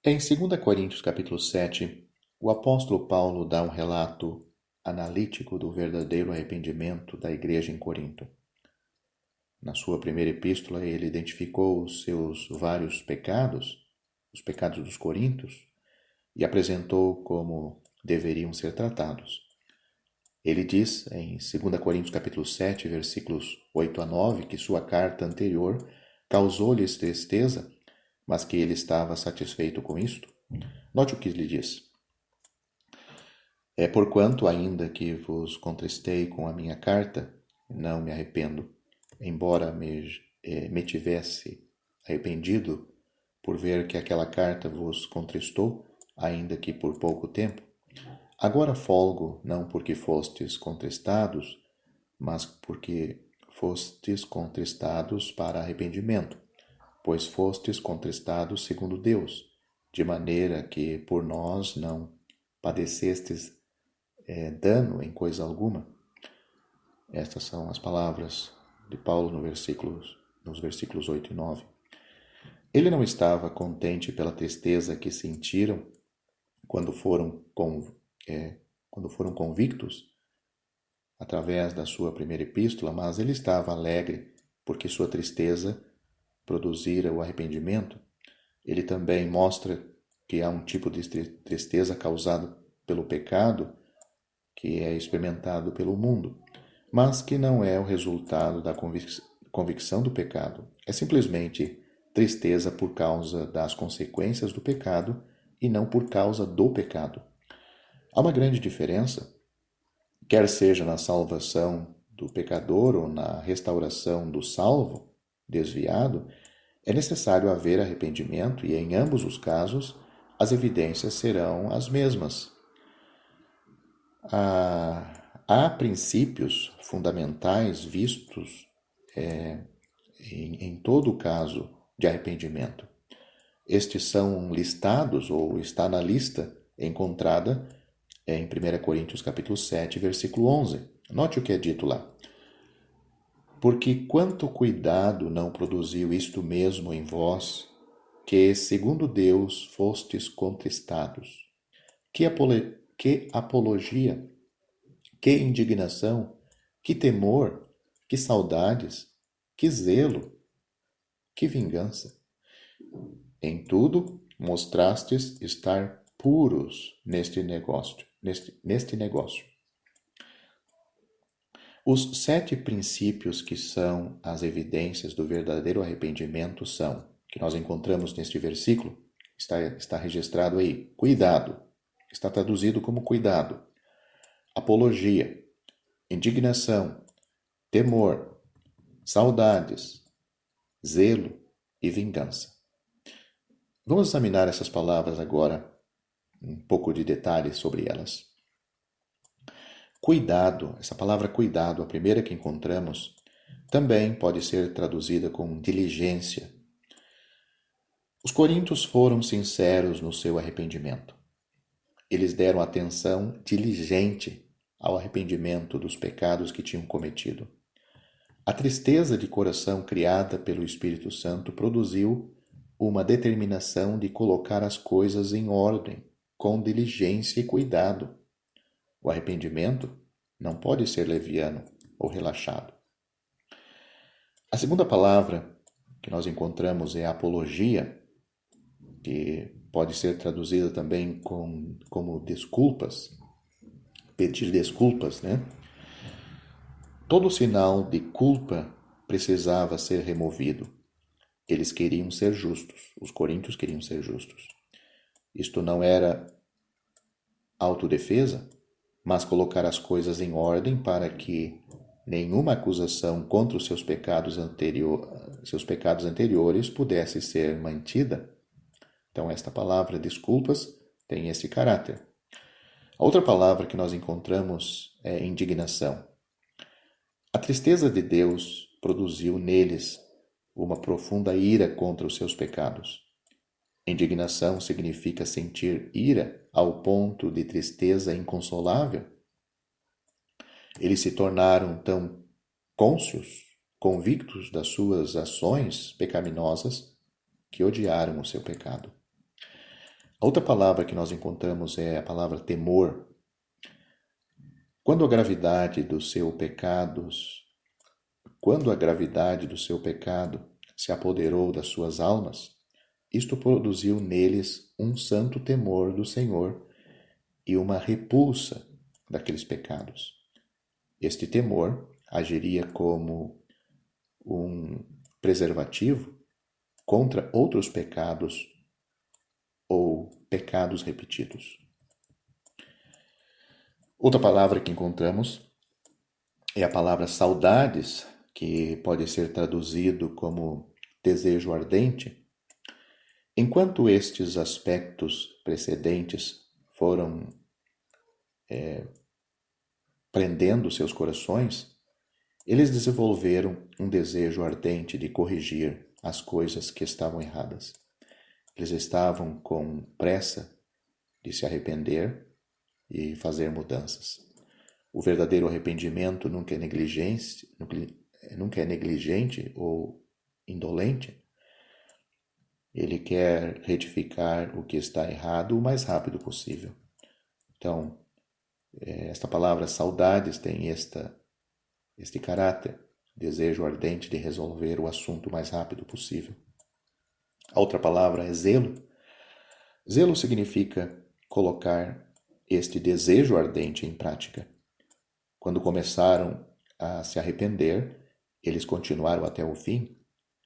Em 2 Coríntios capítulo 7, o apóstolo Paulo dá um relato analítico do verdadeiro arrependimento da igreja em Corinto. Na sua primeira epístola, ele identificou os seus vários pecados, os pecados dos coríntios, e apresentou como deveriam ser tratados. Ele diz em 2 Coríntios capítulo 7, versículos 8 a 9, que sua carta anterior causou-lhes tristeza, mas que ele estava satisfeito com isto. Note o que ele diz. Porquanto, ainda que vos contristei com a minha carta, não me arrependo, embora me tivesse arrependido por ver que aquela carta vos contristou, ainda que por pouco tempo. Agora folgo, não porque fostes contristados, mas porque fostes contristados para arrependimento, pois fostes contristados segundo Deus, de maneira que por nós não padecestes dano em coisa alguma. Estas são as palavras de Paulo nos versículos 8 e 9. Ele não estava contente pela tristeza que sentiram quando foram convictos através da sua primeira epístola, mas ele estava alegre porque sua tristeza produzira o arrependimento. Ele também mostra que há um tipo de tristeza causada pelo pecado que é experimentado pelo mundo, mas que não é o resultado da convicção do pecado. É simplesmente tristeza por causa das consequências do pecado e não por causa do pecado. Há uma grande diferença, quer seja na salvação do pecador ou na restauração do salvo, desviado, é necessário haver arrependimento e, em ambos os casos, as evidências serão as mesmas. Há princípios fundamentais vistos em todo o caso de arrependimento. Estes são listados, ou está na lista encontrada em 1 Coríntios capítulo 7, versículo 11. Note o que é dito lá. Porque quanto cuidado não produziu isto mesmo em vós, que, segundo Deus, fostes contristados. Que apologia, que indignação, que temor, que saudades, que zelo, que vingança. Em tudo mostrastes estar puros neste negócio. Os 7 princípios que são as evidências do verdadeiro arrependimento são, que nós encontramos neste versículo, está registrado aí, cuidado, está traduzido como cuidado, apologia, indignação, temor, saudades, zelo e vingança. Vamos examinar essas palavras agora, um pouco de detalhes sobre elas. Cuidado, essa palavra cuidado, a primeira que encontramos, também pode ser traduzida com diligência. Os coríntios foram sinceros no seu arrependimento. Eles deram atenção diligente ao arrependimento dos pecados que tinham cometido. A tristeza de coração criada pelo Espírito Santo produziu uma determinação de colocar as coisas em ordem, com diligência e cuidado. O arrependimento não pode ser leviano ou relaxado. A segunda palavra que nós encontramos é apologia, que pode ser traduzida também como desculpas, pedir desculpas, né? Todo sinal de culpa precisava ser removido. Eles queriam ser justos, os coríntios queriam ser justos. Isto não era autodefesa, mas colocar as coisas em ordem para que nenhuma acusação contra os seus pecados anteriores pudesse ser mantida. Então, esta palavra desculpas tem esse caráter. A outra palavra que nós encontramos é indignação. A tristeza de Deus produziu neles uma profunda ira contra os seus pecados. Indignação significa sentir ira ao ponto de tristeza inconsolável. Eles se tornaram tão cônscios, convictos das suas ações pecaminosas, que odiaram o seu pecado. A outra palavra que nós encontramos é a palavra temor. Quando a gravidade dos seus pecados, quando a gravidade do seu pecado se apoderou das suas almas, isto produziu neles um santo temor do Senhor e uma repulsa daqueles pecados. Este temor agiria como um preservativo contra outros pecados ou pecados repetidos. Outra palavra que encontramos é a palavra saudades, que pode ser traduzido como desejo ardente. Enquanto estes aspectos precedentes foram prendendo seus corações, eles desenvolveram um desejo ardente de corrigir as coisas que estavam erradas. Eles estavam com pressa de se arrepender e fazer mudanças. O verdadeiro arrependimento nunca é negligente ou indolente. Ele quer retificar o que está errado o mais rápido possível. Então, esta palavra saudades tem este caráter, desejo ardente de resolver o assunto o mais rápido possível. A outra palavra é zelo. Zelo significa colocar este desejo ardente em prática. Quando começaram a se arrepender, eles continuaram até o fim,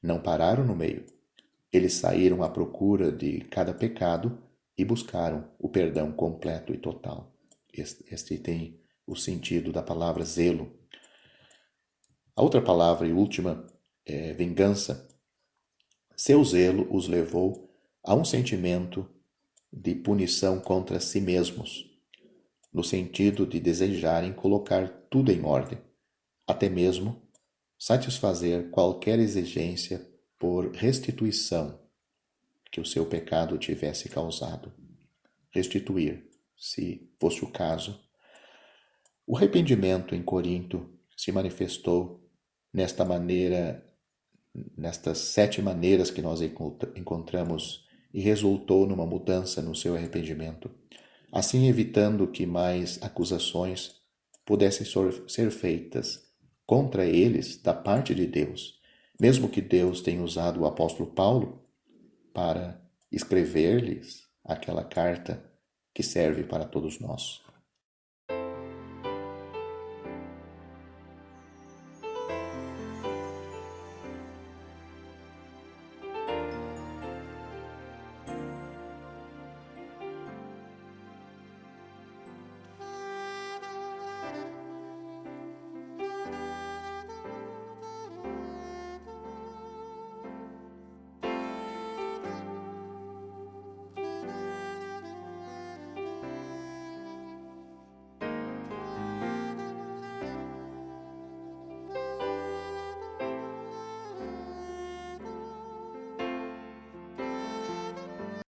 não pararam no meio. Eles saíram à procura de cada pecado e buscaram o perdão completo e total. Este tem o sentido da palavra zelo. A outra palavra e última é vingança. Seu zelo os levou a um sentimento de punição contra si mesmos, no sentido de desejarem colocar tudo em ordem, até mesmo satisfazer qualquer exigência por restituição que o seu pecado tivesse causado. Restituir, se fosse o caso. O arrependimento em Corinto se manifestou nestas 7 maneiras que nós encontramos e resultou numa mudança no seu arrependimento, assim evitando que mais acusações pudessem ser feitas contra eles da parte de Deus, mesmo que Deus tenha usado o apóstolo Paulo para escrever-lhes aquela carta que serve para todos nós.